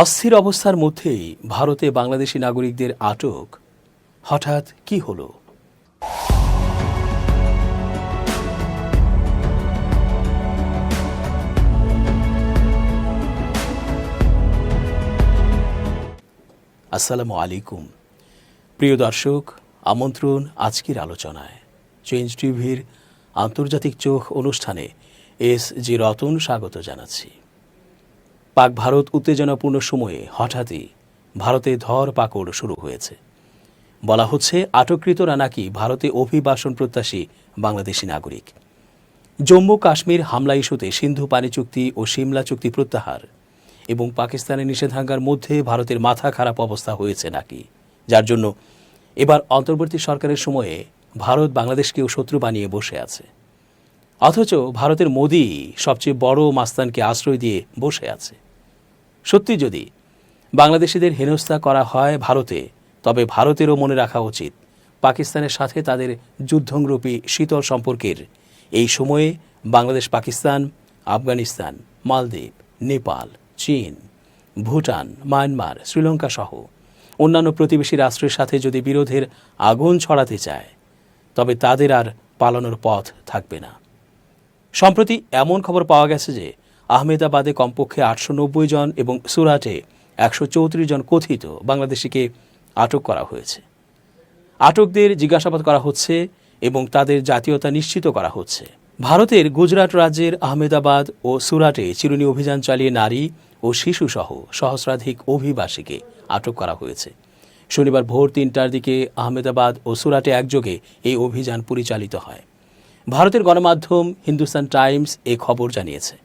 অস্থির অবস্থার মধ্যেই ভারতে বাংলাদেশি নাগরিকদের আটক, হঠাৎ কি হলো? আসসালামু আলাইকুম প্রিয় দর্শক, আমন্ত্রণ আজকের আলোচনায়। চেঞ্জ টিভির আন্তর্জাতিক চোখ অনুষ্ঠানে এস.জি. রতন স্বাগত জানাচ্ছি। পাক ভারত উত্তেজনাপূর্ণ সময়ে হঠাৎই ভারতে ধরপাকড় শুরু হয়েছে। বলা হচ্ছে আটককৃতরা নাকি ভারতে অভিবাসন প্রত্যাশী বাংলাদেশি নাগরিক। জম্মু কাশ্মীর হামলা ইস্যুতে সিন্ধু পানি চুক্তি ও সিমলা চুক্তি প্রত্যাহার এবং পাকিস্তানের নিষেধাজ্ঞার মধ্যে ভারতের মাথা খারাপ অবস্থা হয়েছে নাকি, যার জন্য এবার অন্তর্বর্তী সরকারের সময়ে ভারত বাংলাদেশকেও শত্রু বানিয়ে বসে আছে। অথচ ভারতের মোদি সবচেয়ে বড় মাস্তানকে আশ্রয় দিয়ে বসে আছে। সত্যি যদি বাংলাদেশিদের হেনস্থা করা হয় ভারতে, তবে ভারতেরও মনে রাখা উচিত পাকিস্তানের সাথে তাদের যুদ্ধংরূপী শীতল সম্পর্কের এই সময়ে বাংলাদেশ, পাকিস্তান, আফগানিস্তান, মালদ্বীপ, নেপাল, চীন, ভুটান, মায়ানমার, শ্রীলঙ্কা সহ অন্যান্য প্রতিবেশী রাষ্ট্রের সাথে যদি বিরোধের আগুন ছড়াতে চায়, তবে তাদের আর পালানোর পথ থাকবে না। সম্প্রতি এমন খবর পাওয়া গেছে যে আহমেদাবাদে কমপক্ষে 890 জন এবং সুরাটে 134 জন কথিত বাংলাদেশিকে আটক করা হয়েছে। আটকদের জিজ্ঞাসাবাদ করা হচ্ছে এবং তাদের জাতীয়তা নিশ্চিত করা হচ্ছে। ভারতের গুজরাট রাজ্যের আহমেদাবাদ ও সুরাটে চিরুনি অভিযান চালিয়ে নারী ও শিশুসহ সহস্রাধিক অভিবাসীকে আটক করা হয়েছে। শনিবার ভোর 3টার দিকে আহমেদাবাদ ও সুরাটে একযোগে এই অভিযান পরিচালিত হয়। ভারতের গণমাধ্যম হিন্দুস্তান টাইমস এ খবর জানিয়েছে।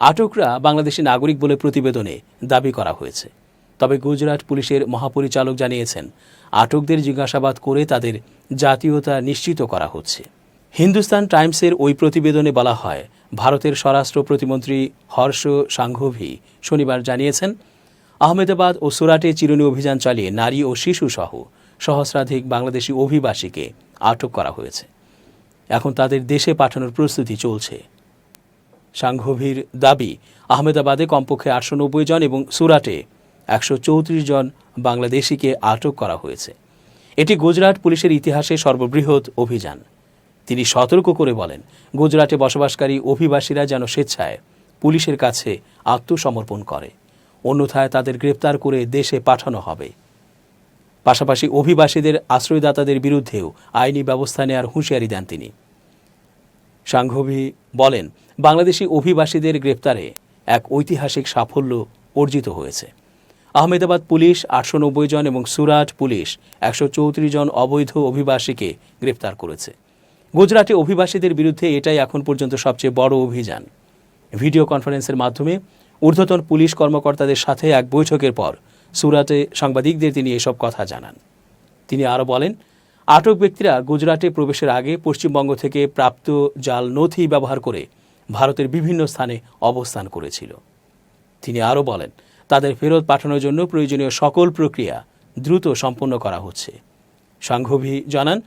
আটকরা বাংলাদেশি নাগরিক বলে প্রতিবেদনে দাবি করা হয়েছে। তবে গুজরাট পুলিশের মহাপরিচালক জানিয়েছেন, আটকদের জিজ্ঞাসাবাদ করে তাদের জাতীয়তা নিশ্চিত করা হচ্ছে। হিন্দুস্তান টাইমসের ওই প্রতিবেদনে বলা হয়, ভারতের স্বরাষ্ট্র প্রতিমন্ত্রী হর্ষ সাংঘভি শনিবার জানিয়েছেন, আহমেদাবাদ ও সুরাটে চিরুনি অভিযান চালিয়ে নারী ও শিশুসহ সহস্রাধিক বাংলাদেশি অভিবাসীকে আটক করা হয়েছে। এখন তাদের দেশে পাঠানোর প্রস্তুতি চলছে। সাংঘভির দাবি, আহমেদাবাদে কমপক্ষে 890 জন এবং সুরাটে 134 জন বাংলাদেশিকে আটক করা হয়েছে। এটি গুজরাট পুলিশের ইতিহাসে সর্ববৃহৎ অভিযান। তিনি সতর্ক করে বলেন, গুজরাটে বসবাসকারী অভিবাসীরা যেন স্বেচ্ছায় পুলিশের কাছে আত্মসমর্পণ করে, অন্যথায় তাদের গ্রেপ্তার করে দেশে পাঠানো হবে। পাশাপাশি অভিবাসীদের আশ্রয়দাতাদের বিরুদ্ধেও আইনি ব্যবস্থা নেওয়ার হুঁশিয়ারি দেন তিনি। সাংঘভি বলেন, বাংলাদেশি অভিবাসীদের গ্রেপ্তারে এক ঐতিহাসিক সাফল্য অর্জিত হয়েছে। আহমেদাবাদ পুলিশ 890 জন এবং সুরাট পুলিশ 134 জন অবৈধ অভিবাসীকে গ্রেপ্তার করেছে। গুজরাটে অভিবাসীদের বিরুদ্ধে এটাই এখন পর্যন্ত সবচেয়ে বড় অভিযান। ভিডিও কনফারেন্সের মাধ্যমে ঊর্ধ্বতন পুলিশ কর্মকর্তাদের সাথে এক বৈঠকের পর সুরাটে সাংবাদিকদের তিনি এসব কথা জানান। তিনি আরও বলেন, আটক ব্যক্তিরা গুজরাটে প্রবেশের আগে পশ্চিমবঙ্গ থেকে প্রাপ্ত জাল নথি ব্যবহার করে ভারতের বিভিন্ন স্থানে অবস্থান করেছিল। তিনি আরও বলেন, তাদের ফেরত পাঠানোর জন্য প্রয়োজনীয় সকল প্রক্রিয়া দ্রুত সম্পন্ন করা হচ্ছে। সাংঘভি জানান,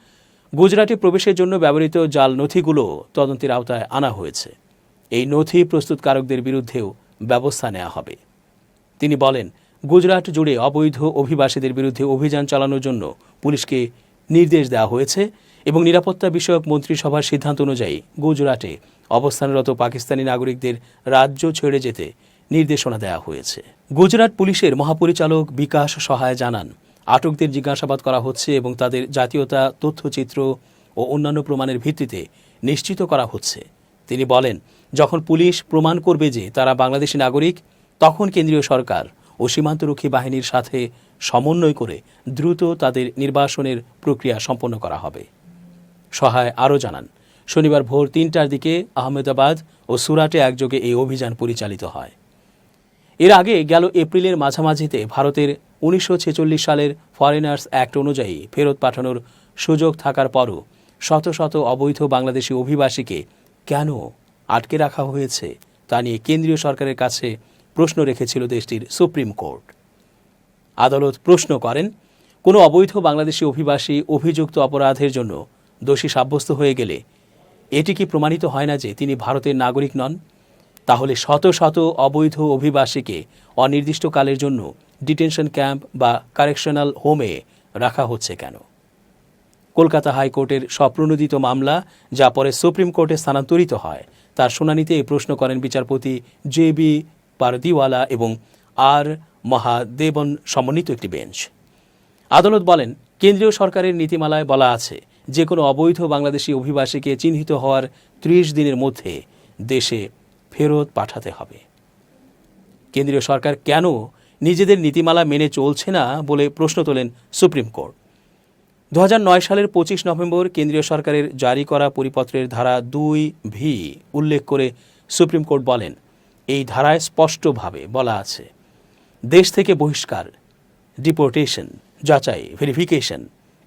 গুজরাটে প্রবেশের জন্য ব্যবহৃত জাল নথিগুলো তদন্তের আওতায় আনা হয়েছে। এই নথি প্রস্তুতকারকদের বিরুদ্ধেও ব্যবস্থা নেওয়া হবে। তিনি বলেন, গুজরাট জুড়ে অবৈধ অভিবাসীদের বিরুদ্ধে অভিযান চালানোর জন্য পুলিশকে নির্দেশ দেওয়া হয়েছে এবং নিরাপত্তা বিষয়ক মন্ত্রিসভার সিদ্ধান্ত অনুযায়ী গুজরাটে অবস্থানরত পাকিস্তানি নাগরিকদের রাজ্য ছেড়ে যেতে নির্দেশনা দেওয়া হয়েছে। গুজরাট পুলিশের মহাপরিচালক বিকাশ সহায় জানান, আটকদের জিজ্ঞাসাবাদ করা হচ্ছে এবং তাদের জাতীয়তা, তথ্যচিত্র ও অন্যান্য প্রমাণের ভিত্তিতে নিশ্চিত করা হচ্ছে। তিনি বলেন, যখন পুলিশ প্রমাণ করবে যে তারা বাংলাদেশি নাগরিক, তখন কেন্দ্রীয় সরকার ও সীমান্তরক্ষী বাহিনীর সাথে সমন্বয় করে দ্রুত তাদের নির্বাসনের প্রক্রিয়া সম্পন্ন করা হবে। সহায় আরও জানান, শনিবার ভোর 3টার দিকে আহমেদাবাদ ও সুরাটে একযোগে এই অভিযান পরিচালিত হয়। এর আগে গেল এপ্রিলের মাঝামাঝিতে ভারতের 1946 সালের ফরেনার্স অ্যাক্ট অনুযায়ী ফেরত পাঠানোর সুযোগ থাকার পরও শত শত অবৈধ বাংলাদেশি অভিবাসীকে কেন আটকে রাখা হয়েছে তা নিয়ে কেন্দ্রীয় সরকারের কাছে প্রশ্ন রেখেছিল দেশটির সুপ্রিম কোর্ট। আদালত প্রশ্ন করেন, কোনো অবৈধ বাংলাদেশি অভিবাসী অভিযুক্ত অপরাধের জন্য দোষী সাব্যস্ত হয়ে গেলে এটি কি প্রমাণিত হয় না যে তিনি ভারতের নাগরিক নন? তাহলে শত শত অবৈধ অভিবাসীকে অনির্দিষ্টকালের জন্য ডিটেনশন ক্যাম্প বা কারেকশনাল হোমে রাখা হচ্ছে কেন? কলকাতা হাইকোর্টের স্বপ্রণোদিত মামলা যা পরে সুপ্রিম কোর্টে স্থানান্তরিত হয়, তার শুনানিতে এই প্রশ্ন করেন বিচারপতি জে.বি. পারদিওয়ালা এবং আর মহাদেবন সমন্বিত একটি বেঞ্চ। আদালত বলেন, কেন্দ্রীয় সরকারের নীতিমালায় বলা আছে যে কোনো অবৈধ বাংলাদেশি অভিবাসীকে চিহ্নিত হওয়ার ৩০ দিনের মধ্যে দেশে ফেরত পাঠাতে হবে। কেন্দ্রীয় সরকার কেন নিজেদের নীতিমালা মেনে চলছে না বলে প্রশ্ন তোলেন সুপ্রিম কোর্ট। ২০০৯ সালের ২৫ নভেম্বর কেন্দ্রীয় সরকারের জারি করা পরিপত্রের ধারা ২V উল্লেখ করে সুপ্রিম কোর্ট বলেন, এই ধারায় স্পষ্টভাবে বলা আছে দেশ থেকে বহিষ্কার, ডিপোর্টেশন, যাচাই, ভেরিফিকেশন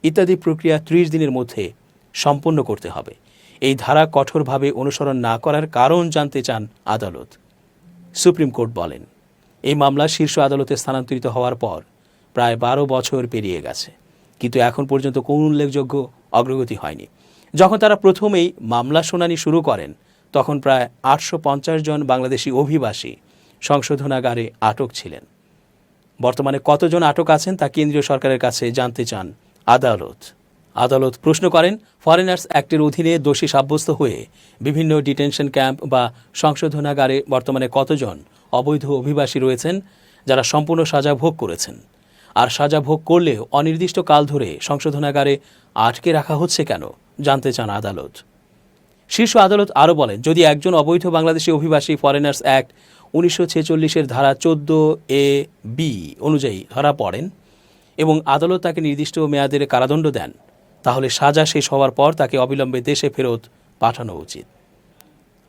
ইত্যাদি প্রক্রিয়া ৩০ দিনের মধ্যে সম্পন্ন করতে হবে। এই ধারা কঠোরভাবে অনুসরণ না করার কারণ জানতে চান আদালত। সুপ্রিম কোর্ট বলেন, এই মামলা শীর্ষ আদালতে স্থানান্তরিত হওয়ার পর প্রায় ১২ বছর পেরিয়ে গেছে, কিন্তু এখন পর্যন্ত কোনো উল্লেখযোগ্য অগ্রগতি হয়নি। যখন তারা প্রথমেই মামলা শুনানি শুরু করেন, তখন প্রায় ৮৫০ জন বাংলাদেশি অভিবাসী সংশোধনাগারে আটক ছিলেন। বর্তমানে কতজন আটক আছেন তা কেন্দ্রীয় সরকারের কাছে জানতে চান আদালত প্রশ্ন করেন, ফরেনার্স অ্যাক্টের অধীনে দোষী সাব্যস্ত হয়ে বিভিন্ন ডিটেনশন ক্যাম্প বা সংশোধনাগারে বর্তমানে কতজন অবৈধ অভিবাসী রয়েছেন যারা সম্পূর্ণ সাজা ভোগ করেছেন, আর সাজা ভোগ করলেও অনির্দিষ্ট কাল ধরে সংশোধনাগারে আটকে রাখা হচ্ছে কেন জানতে চান আদালত। শীর্ষ আদালত আরও বলেন, যদি একজন অবৈধ বাংলাদেশি অভিবাসী ফরেনার্স অ্যাক্ট ১৯৪৬-এর ধারা ১৪A(b) অনুযায়ী ধরা পড়েন এবং আদালত তাকে নির্দিষ্ট মেয়াদের কারাদণ্ড দেন, তাহলে সাজা শেষ হওয়ার পর তাকে অবিলম্বে দেশে ফেরত পাঠানো উচিত।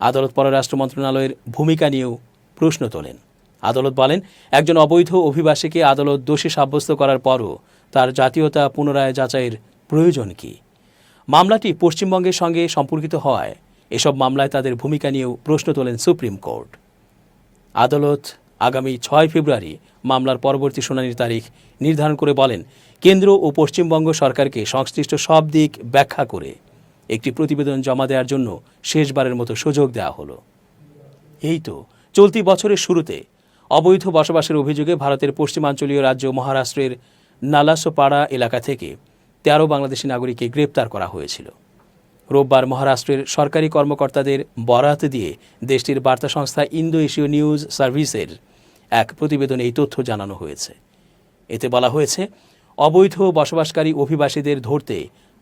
আদালত পররাষ্ট্র মন্ত্রণালয়ের ভূমিকা নিয়েও প্রশ্ন তোলেন। আদালত বলেন, একজন অবৈধ অভিবাসীকে আদালত দোষী সাব্যস্ত করার পরও তার জাতীয়তা পুনরায় যাচাইয়ের প্রয়োজন কি? মামলাটি পশ্চিমবঙ্গের সঙ্গে সম্পর্কিত হওয়ায় এসব মামলায় তাদের ভূমিকা নিয়েও প্রশ্ন তোলেন সুপ্রিম কোর্ট। আদালত আগামী ৬ ফেব্রুয়ারি মামলার পরবর্তী শুনানির তারিখ নির্ধারণ করে বলেন, কেন্দ্র ও পশ্চিমবঙ্গ সরকারকে সংশ্লিষ্ট সব দিক ব্যাখ্যা করে একটি প্রতিবেদন জমা দেওয়ার জন্য শেষবারের মতো সুযোগ দেওয়া হলো। এই তো চলতি বছরের শুরুতে অবৈধ বসবাসের অভিযোগে ভারতের পশ্চিমাঞ্চলীয় রাজ্য মহারাষ্ট্রের নালাসোপাড়া এলাকা থেকে ১৩ বাংলাদেশি নাগরিককে গ্রেপ্তার করা হয়েছিল। রোববার মহারাষ্ট্রের সরকারি কর্মকর্তাদের বরাত দিয়ে দেশটির বার্তা সংস্থা ইন্দো এশীয় নিউজ সার্ভিসের এক প্রতিবেদনে এই তথ্য জানানো হয়েছে। এতে বলা হয়েছে, অবৈধ বসবাসকারী অভিবাসীদের ধরতে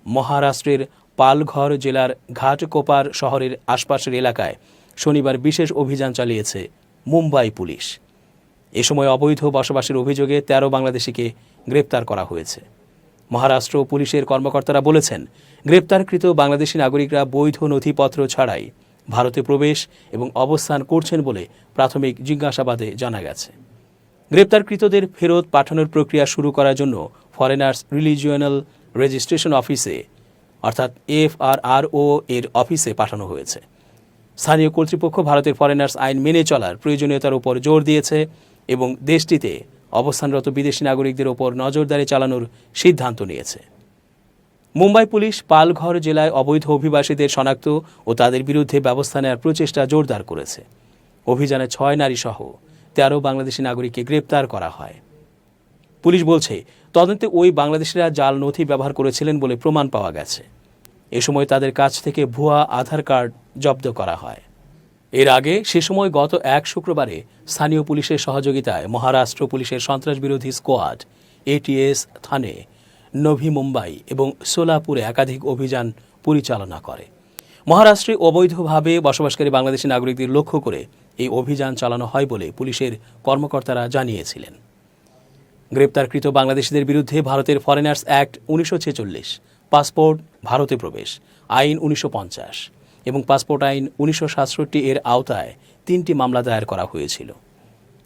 মহারাষ্ট্রের পালঘর জেলার ঘাটকোপার শহরের আশপাশের এলাকায় শনিবার বিশেষ অভিযান চালিয়েছে মুম্বাই পুলিশ। এ সময় অবৈধ বসবাসের অভিযোগে ১৩ বাংলাদেশিকে গ্রেপ্তার করা হয়েছে। মহারাষ্ট্র পুলিশের কর্মকর্তারা বলেছেন, গ্রেপ্তারকৃত বাংলাদেশি নাগরিকরা বৈধ নথিপত্র ছাড়াই ভারতে প্রবেশ এবং অবস্থান করছেন বলে প্রাথমিক জিজ্ঞাসাবাদে জানা গেছে। গ্রেপ্তারকৃতদের ফেরত পাঠানোর প্রক্রিয়া শুরু করার জন্য ফরেনার্স রিলিজিওনাল রেজিস্ট্রেশন অফিসে অর্থাৎ FRRO এর অফিসে পাঠানো হয়েছে। স্থানীয় কর্তৃপক্ষ ভারতের ফরেনার্স আইন মেনে চলার প্রয়োজনীয়তার উপর জোর দিয়েছে এবং দেশটিতে অবস্থানরত বিদেশি নাগরিকদের ওপর নজরদারি চালানোর সিদ্ধান্ত নিয়েছে। মুম্বাই পুলিশ পালঘর জেলায় অবৈধ অভিবাসীদের শনাক্ত ও তাদের বিরুদ্ধে ব্যবস্থা নেওয়ার প্রচেষ্টা জোরদার করেছে। অভিযানে ৬ নারীসহ ১৩ বাংলাদেশি নাগরিককে গ্রেপ্তার করা হয়। পুলিশ বলছে, তদন্তে ওই বাংলাদেশিরা জাল নথি ব্যবহার করেছিলেন বলে প্রমাণ পাওয়া গেছে। এ সময় তাদের কাছ থেকে ভুয়া আধার কার্ড জব্দ করা হয়। এর আগে সে সময় গত ১ শুক্রবারে স্থানীয় পুলিশের সহযোগিতায় মহারাষ্ট্র পুলিশের সন্ত্রাসবিরোধী স্কোয়াড ATS থানে নভি মুম্বাই এবং সোলাপুরে একাধিক অভিযান পরিচালনা করে। মহারাষ্ট্রে অবৈধভাবে বসবাসকারী বাংলাদেশি নাগরিকদের লক্ষ্য করে এই অভিযান চালানো হয় বলে পুলিশের কর্মকর্তারা জানিয়েছিলেন। গ্রেপ্তারকৃত বাংলাদেশিদের বিরুদ্ধে ভারতের ফরেনার্স অ্যাক্ট ১৯৪৬, পাসপোর্ট ভারতে প্রবেশ আইন ১৯৫০ এবং পাসপোর্ট আইন ১৯৬৭ এর আওতায় ৩টি মামলা দায়ের করা হয়েছিল।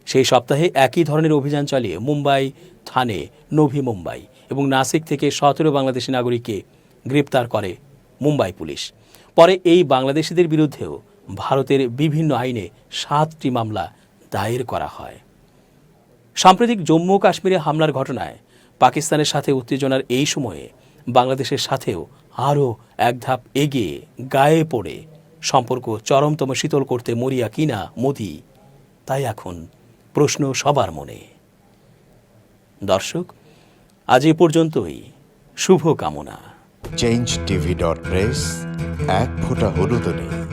সেই সপ্তাহে একই ধরনের অভিযান চালিয়ে মুম্বাই থানে নভি মুম্বাই এবং নাসিক থেকে ১৭ বাংলাদেশি নাগরিককে গ্রেপ্তার করে মুম্বাই পুলিশ। পরে এই বাংলাদেশিদের বিরুদ্ধেও ভারতের বিভিন্ন আইনে ৭টি মামলা দায়ের করা হয়। সাম্প্রতিক জম্মু কাশ্মীরে হামলার ঘটনায় পাকিস্তানের সাথে উত্তেজনার এই সময়ে বাংলাদেশের সাথেও আরও এক ধাপ এগিয়ে গায়ে পড়ে সম্পর্ক চরমতম শীতল করতে মরিয়া কিনা মোদি, তাই এখন প্রশ্ন সবার মনে। দর্শক, আজ এ পর্যন্তই। শুভ কামনা। changeTV.press, এক ফোঁটা হলুদও নেই।